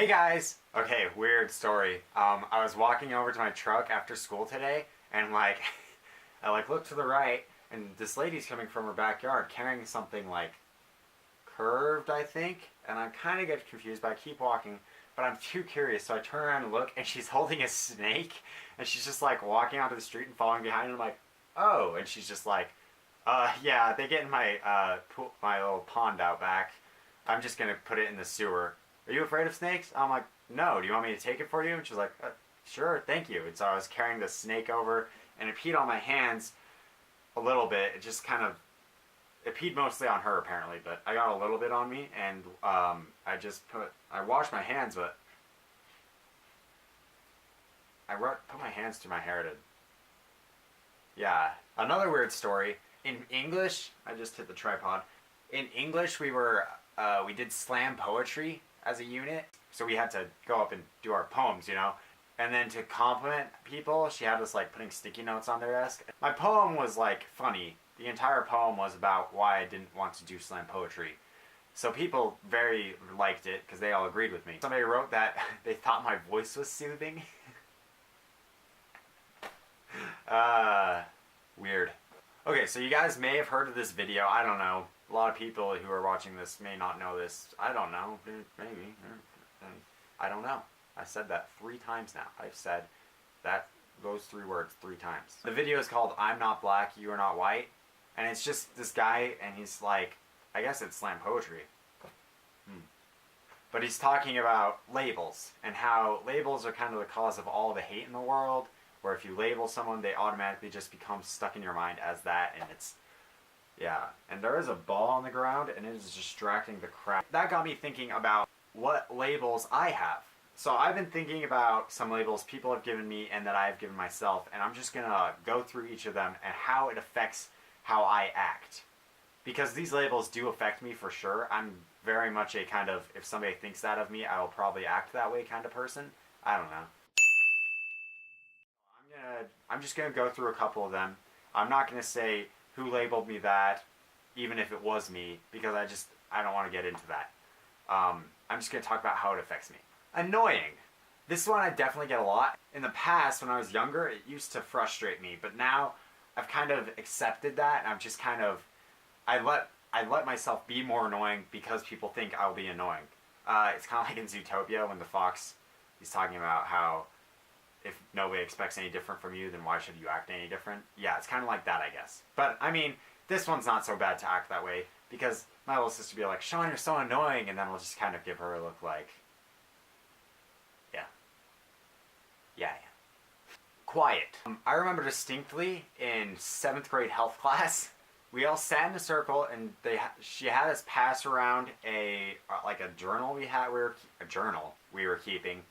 Hey guys! Okay, weird story. I was walking over to my truck after school today, and I looked to the right, and this lady's coming from her backyard carrying something curved, I think, and I kind of get confused, but I keep walking, but I'm too curious, so I turn around and look, and she's holding a snake, and she's just walking onto the street and following behind, and I'm like, oh, and she's just yeah, they get in my little pond out back. I'm just gonna put it in the sewer. Are you afraid of snakes? I'm like, no, do you want me to take it for you? And she's like, sure, thank you. And so I was carrying the snake over, and it peed on my hands a little bit. It peed mostly on her apparently, but I got a little bit on me, and I washed my hands, but put my hands through my hair to, yeah. Another weird story, in English, I just hit the tripod. In English, we did slam poetry as a unit, so we had to go up and do our poems, and then to compliment people, she had us putting sticky notes on their desk. My poem was funny. The entire poem was about why I didn't want to do slam poetry, so people very liked it because they all agreed with me. Somebody wrote that they thought my voice was soothing. Weird. Okay, so you guys may have heard of this video. I don't know. A lot of people who are watching this may not know this. I don't know. Maybe. I don't know. I said that 3 times now. I've said those 3 words 3 times. The video is called I'm Not Black, You Are Not White. And it's just this guy, and he's I guess it's slam poetry. But he's talking about labels, and how labels are kind of the cause of all the hate in the world, where if you label someone, they automatically just become stuck in your mind as that, and it's, yeah. And there is a ball on the ground, and it is distracting the crap. That got me thinking about what labels I have. So I've been thinking about some labels people have given me and that I've given myself, and I'm just gonna go through each of them and how it affects how I act. Because these labels do affect me for sure. I'm very much a kind of, if somebody thinks that of me, I will probably act that way kind of person. I don't know. I'm just gonna go through a couple of them. I'm not gonna say who labeled me that, even if it was me, because I don't want to get into that. I'm just gonna talk about how it affects me. Annoying. This one I definitely get a lot. In the past, when I was younger, it used to frustrate me, but now I've kind of accepted that, and I'm just kind of, I let myself be more annoying because people think I'll be annoying. It's kind of like in Zootopia when the fox, he's talking about how if nobody expects any different from you, then why should you act any different? Yeah, it's kind of like that, I guess. But, I mean, this one's not so bad to act that way, because my little sister will be like, Sean, you're so annoying, and then I'll just kind of give her a look yeah. Quiet. I remember distinctly in 7th grade health class, we all sat in a circle, and she had us pass around a journal we were keeping.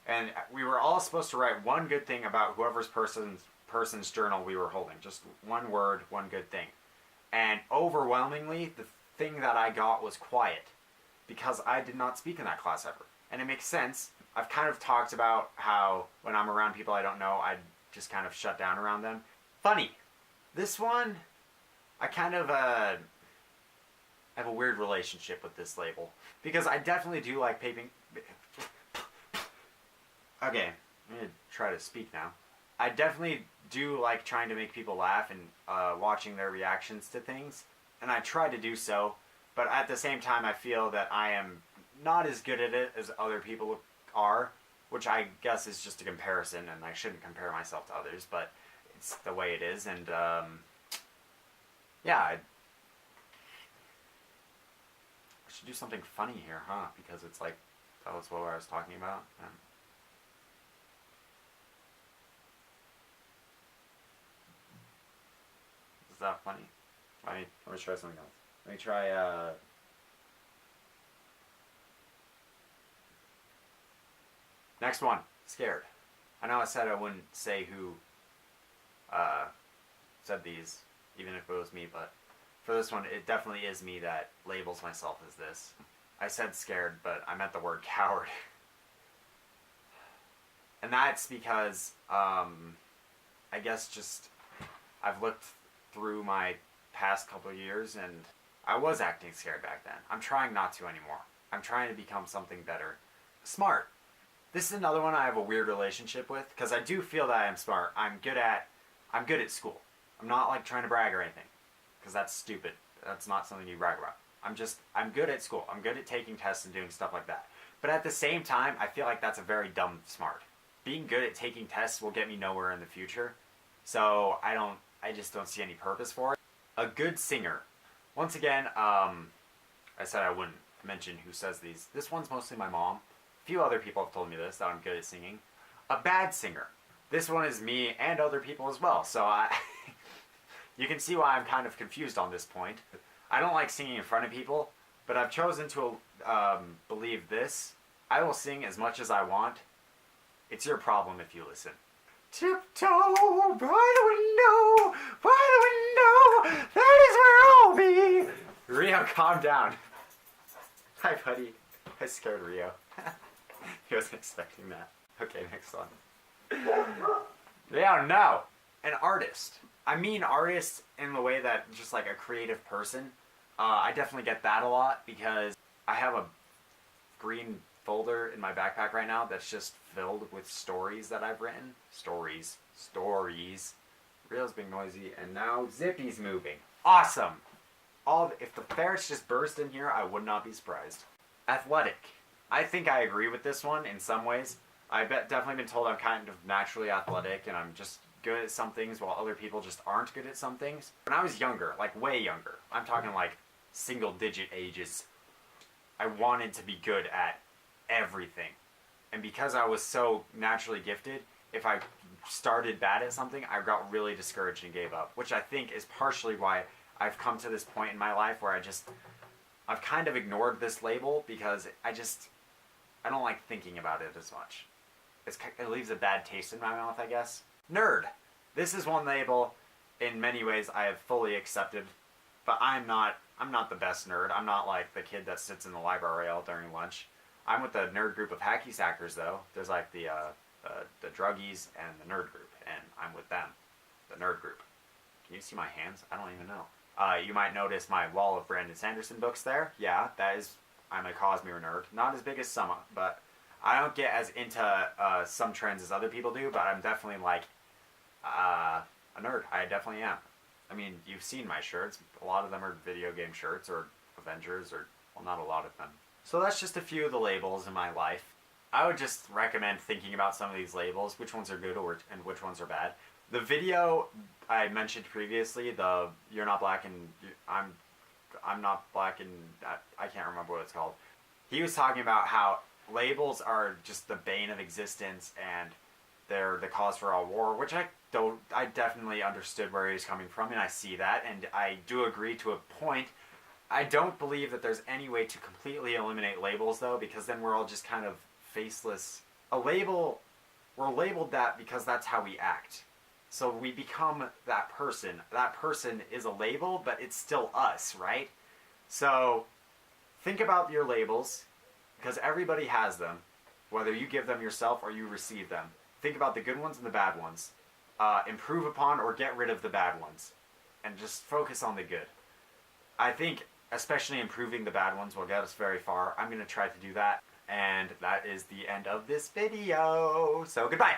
And we were all supposed to write one good thing about whoever's person's journal we were holding. Just one word, one good thing. And overwhelmingly, the thing that I got was quiet. Because I did not speak in that class ever. And it makes sense. I've kind of talked about how when I'm around people I don't know, I just kind of shut down around them. Funny. This one, I kind of have a weird relationship with this label. Because I definitely do like paping. Okay, I'm going to try to speak now. I definitely do like trying to make people laugh and watching their reactions to things. And I try to do so, but at the same time I feel that I am not as good at it as other people are, which I guess is just a comparison, and I shouldn't compare myself to others, but it's the way it is, and yeah. I should do something funny here, huh? Because it's that was what I was talking about. Is that funny? Let me try something else. Let me try, next one. Scared. I know I said I wouldn't say who, said these, even if it was me, but for this one, it definitely is me that labels myself as this. I said scared, but I meant the word coward. And that's because, I guess I've looked through my past couple of years, and I was acting scared back then. I'm trying not to anymore. I'm trying to become something better. Smart. This is another one I have a weird relationship with because I do feel that I'm smart. I'm good at school. I'm not like trying to brag or anything because that's stupid. That's not something you brag about. I'm good at school. I'm good at taking tests and doing stuff like that. But at the same time, I feel like that's a very dumb smart. Being good at taking tests will get me nowhere in the future. So I just don't see any purpose for it. A good singer. Once again, I said I wouldn't mention who says these. This one's mostly my mom. A few other people have told me this, that I'm good at singing. A bad singer. This one is me and other people as well. So you can see why I'm kind of confused on this point. I don't like singing in front of people, but I've chosen to believe this. I will sing as much as I want. It's your problem if you listen. Tiptoe by the window, that is where I'll be. Rio, calm down. Hi, buddy. I scared Rio. He wasn't expecting that. Okay, next one. Yeah, no. An artist. I mean artist in the way that just like a creative person. I definitely get that a lot because I have a green folder in my backpack right now that's just filled with stories that I've written. Stories. Rio's being noisy, and now Zippy's moving. Awesome! If the ferrets just burst in here, I would not be surprised. Athletic. I think I agree with this one in some ways. I've definitely been told I'm kind of naturally athletic, and I'm just good at some things while other people just aren't good at some things. When I was younger, like way younger, I'm talking like single-digit ages, I wanted to be good at everything. And because I was so naturally gifted, if I started bad at something, I got really discouraged and gave up, which I think is partially why I've come to this point in my life where I've kind of ignored this label because I don't like thinking about it as much. It leaves a bad taste in my mouth, I guess. Nerd. This is one label in many ways I have fully accepted, but I'm not the best nerd. I'm not like the kid that sits in the library all during lunch. I'm with the nerd group of hacky sackers though. There's like the druggies and the nerd group, and I'm with them, the nerd group. Can you see my hands? I don't even know. You might notice my wall of Brandon Sanderson books there. Yeah, I'm a Cosmere nerd. Not as big as some, but I don't get as into some trends as other people do, but I'm definitely like a nerd. I definitely am. I mean, you've seen my shirts. A lot of them are video game shirts or Avengers, or, well, not a lot of them. So that's just a few of the labels in my life. I would just recommend thinking about some of these labels, which ones are good and which ones are bad. The video I mentioned previously, the You're Not Black and I'm Not Black and I can't remember what it's called. He was talking about how labels are just the bane of existence and they're the cause for all war, which I definitely understood where he was coming from, and I see that, and I do agree to a point. I don't believe that there's any way to completely eliminate labels, though, because then we're all just kind of faceless. A label, we're labeled that because that's how we act. So we become that person. That person is a label, but it's still us, right? So think about your labels, because everybody has them, whether you give them yourself or you receive them. Think about the good ones and the bad ones. Improve upon or get rid of the bad ones. And just focus on the good. I think especially improving the bad ones will get us very far. I'm going to try to do that. And that is the end of this video. So goodbye.